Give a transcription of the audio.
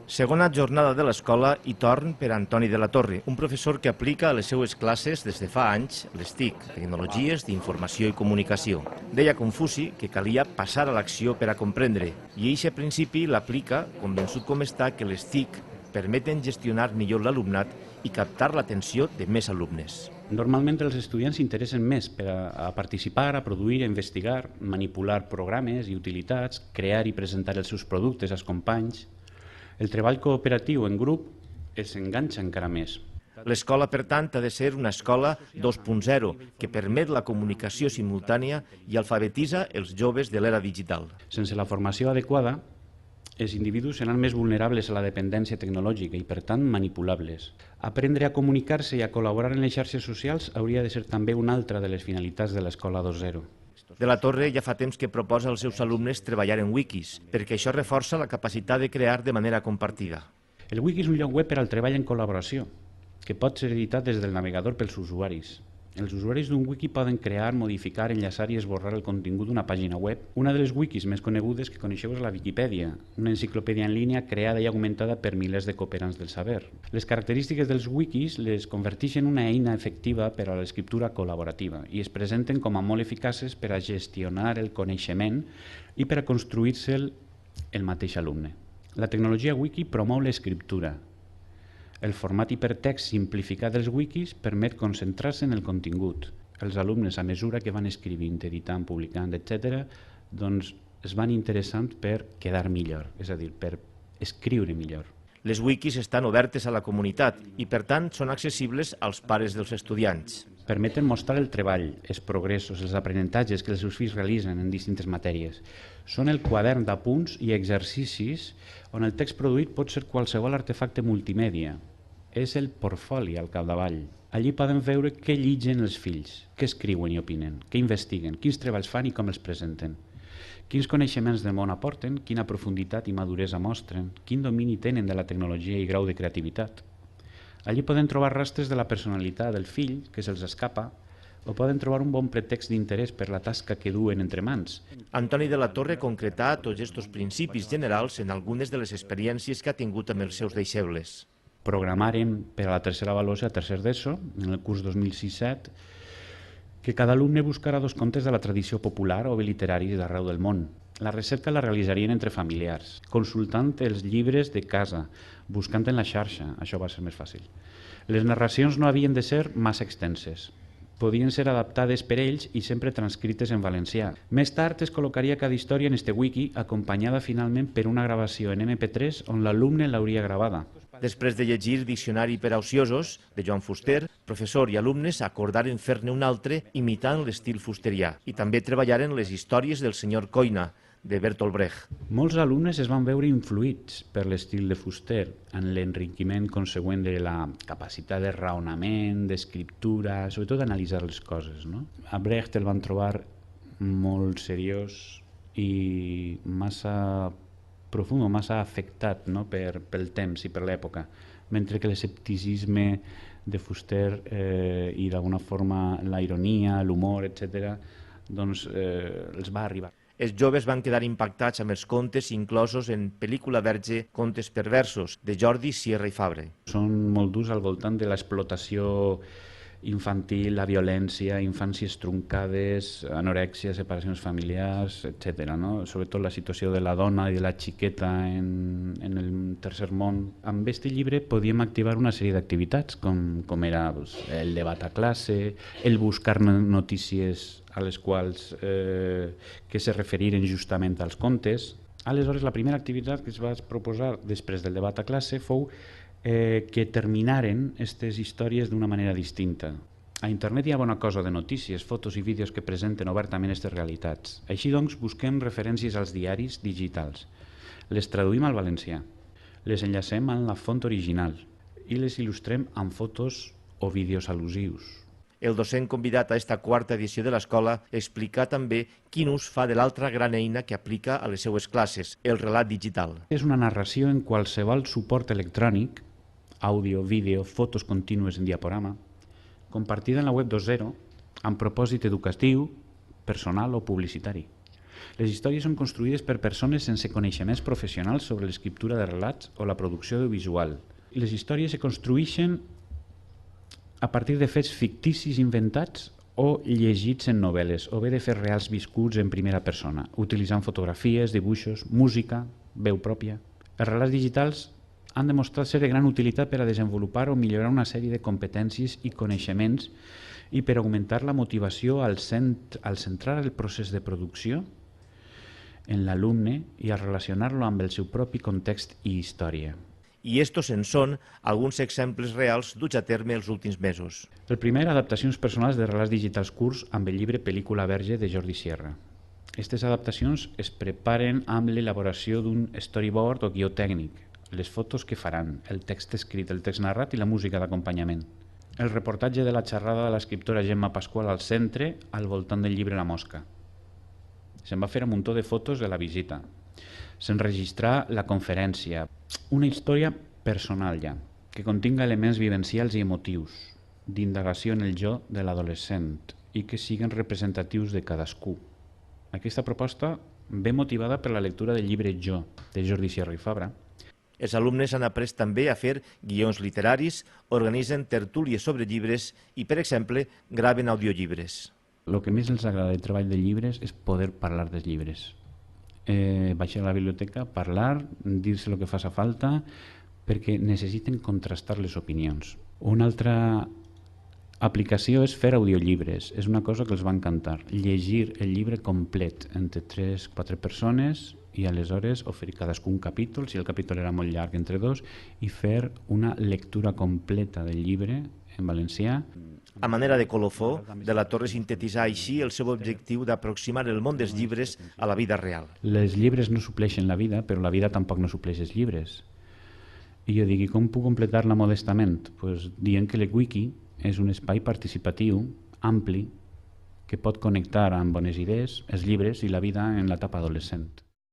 Segona jornada de l'escola i torn per Antoni de la Torre, un professor que aplica a les seues classes des de fa anys les TIC, Tecnologies d'Informació i Comunicació. Deia Confuci que calia passar a l'acció per a comprendre, i eixe principi l'aplica, convençut com està que les TIC permeten gestionar millor l'alumnat i captar l'atenció de més alumnes. Normalment els estudiants s'interessen més per a participar, a produir, a investigar, manipular programes i utilitats, crear i presentar els seus productes als companys. El treball cooperatiu en grup els enganxa encara més. L'escola, per tant, ha de ser una escola 2.0 que permet la comunicació simultània i alfabetitza els joves de l'era digital. Sense la formació adequada, els individus seran més vulnerables a la dependència tecnològica i, per tant, manipulables. Aprendre a comunicar-se i a col·laborar en les xarxes socials hauria de ser també una altra de les finalitats de l'escola 2.0. De la Torre ja fa temps que proposa als seus alumnes treballar en wikis, perquè això reforça la capacitat de crear de manera compartida. El wiki és un lloc web per al treball en col·laboració, que pot ser editat des del navegador pels usuaris. Els usuaris d'un wiki poden crear, modificar, enllaçar i esborrar el contingut d'una pàgina web. Una de les wikis més conegudes que coneixeu és la Viquipèdia, una enciclopèdia en línia creada i augmentada per milers de cooperants del saber. Les característiques dels wikis les converteixen en una eina efectiva per a l'escriptura col·laborativa i es presenten com a molt eficaces per a gestionar el coneixement i per a construir-se'l el mateix alumne. La tecnologia wiki promou l'escriptura. El format hipertext simplificat dels wikis permet concentrar-se en el contingut. Els alumnes, a mesura que van escrivint, editant, publicant, etc., doncs es van interessant per quedar millor, és a dir, per escriure millor. Les wikis estan obertes a la comunitat i, per tant, són accessibles als pares dels estudiants. Permeten mostrar el treball, els progressos, els aprenentatges que els seus fills realitzen en distintes matèries. Són el quadern d'apunts i exercicis on el text produït pot ser qualsevol artefacte multimèdia. És el portfoli al capdavall. Allí poden veure què lligen els fills, què escriuen i opinen, què investiguen, quins treballs fan i com els presenten, quins coneixements del món aporten, quina profunditat i maduresa mostren, quin domini tenen de la tecnologia i grau de creativitat. Allí poden trobar rastres de la personalitat del fill que se'ls escapa o poden trobar un bon pretext d'interès per la tasca que duen entre mans. Antoni de la Torre concretà tots aquests principis generals en algunes de les experiències que ha tingut amb els seus deixebles. Programàrem per a la tercera avaluació a tercer d'ESO, en el curs 2006-07, que cada alumne buscarà 2 contes de la tradició popular o literària d'arreu del món. La recerca la realitzarien entre familiars, consultant els llibres de casa, buscant en la xarxa, això va ser més fàcil. Les narracions no havien de ser massa extenses. Podien ser adaptades per ells i sempre transcrites en valencià. Més tard es col·locaria cada història en este wiki, acompanyada finalment per una gravació en MP3 on l'alumne l'hauria gravada. Després de llegir Diccionari per a ociosos, de Joan Fuster, professor i alumnes acordaren fer-ne un altre imitant l'estil fusterià i també treballaren les històries del senyor Coina, de Bertolt Brecht. Molts alumnes es van veure influïts per l'estil de Fuster en l'enriquiment consegüent de la capacitat de raonament, d'escriptura, sobretot d'analitzar les coses, no? A Brecht el van trobar molt seriós i massa profund o massa afectat, no? pel temps i per l'època, mentre que l'escepticisme de Fuster i d'alguna forma la ironia, l'humor, etc., doncs els va arribar. Els joves van quedar impactats amb els contes inclosos en Pel·lícula verge, Contes perversos, de Jordi Sierra i Fabre. Són molt durs al voltant de l'explotació infantil, la violència, infàncies truncades, anorèxia, separacions familiars, etc. No? Sobretot la situació de la dona i de la xiqueta en el tercer món. Amb aquest llibre podíem activar una sèrie d'activitats, com era el debat a classe, el buscar notícies a les quals que se referiren justament als contes. Aleshores, la primera activitat que es va proposar després del debat a classe fou que terminaren aquestes històries d'una manera distinta. A internet hi ha bona cosa de notícies, fotos i vídeos que presenten obertament aquestes realitats. Així doncs, busquem referències als diaris digitals. Les traduïm al valencià, les enllacem en la font original i les il·lustrem amb fotos o vídeos al·lusius. El docent convidat a aquesta 4a edició de l'escola explica també quin ús fa de l'altra gran eina que aplica a les seues classes, el relat digital. És una narració en qualsevol suport electrònic, àudio, vídeo, fotos contínues en diaporama, compartida en la web 2.0 amb propòsit educatiu, personal o publicitari. Les històries són construïdes per persones sense coneixements professionals sobre l'escriptura de relats o la producció audiovisual. Les històries se construeixen a partir de fets ficticis inventats o llegits en novel·les, o bé de fets reals viscuts en primera persona, utilitzant fotografies, dibuixos, música, veu pròpia. Els relats digitals han demostrat ser de gran utilitat per a desenvolupar o millorar una sèrie de competències i coneixements i per augmentar la motivació al centrar el procés de producció en l'alumne i a relacionar-lo amb el seu propi context i història. I estos en són alguns exemples reals duts a terme els últims mesos. El primer, adaptacions personals de relats digitals curts amb el llibre Pel·lícula Verge de Jordi Sierra. Aquestes adaptacions es preparen amb l'elaboració d'un storyboard o guió tècnic, les fotos que faran, el text escrit, el text narrat i la música d'acompanyament. El reportatge de la xerrada de l'escriptora Gemma Pasqual al centre al voltant del llibre La Mosca. Se'n va fer un muntó de fotos de la visita. S'enregistrà la conferència, una història personal ja, que continga elements vivencials i emotius, d'indagació en el jo de l'adolescent i que siguin representatius de cadascú. Aquesta proposta ve motivada per la lectura del llibre Jo, de Jordi Sierra i Fabra. Els alumnes han après també a fer guions literaris, organitzen tertúlies sobre llibres i, per exemple, graven audiollibres. El que més els agrada del treball de llibres és poder parlar dels llibres. Baixar a la biblioteca, parlar, dir-se el que faci falta, perquè necessiten contrastar les opinions. Una altra aplicació és fer audiollibres. És una cosa que els va encantar. Llegir el llibre complet entre 3-4 persones i aleshores oferir cadascú un capítol, si el capítol era molt llarg, entre dos, i fer una lectura completa del llibre en valencià. A manera de colofó, de la Torre sintetitzà així el seu objectiu d'aproximar el món dels llibres a la vida real. Les llibres no supleixen la vida, però la vida tampoc no supleix els llibres. I jo dic, com puc completar-la modestament? Pues dient que l'Ewiki és un espai participatiu, ampli, que pot connectar amb bones idees, els llibres i la vida en l'etapa adolescent.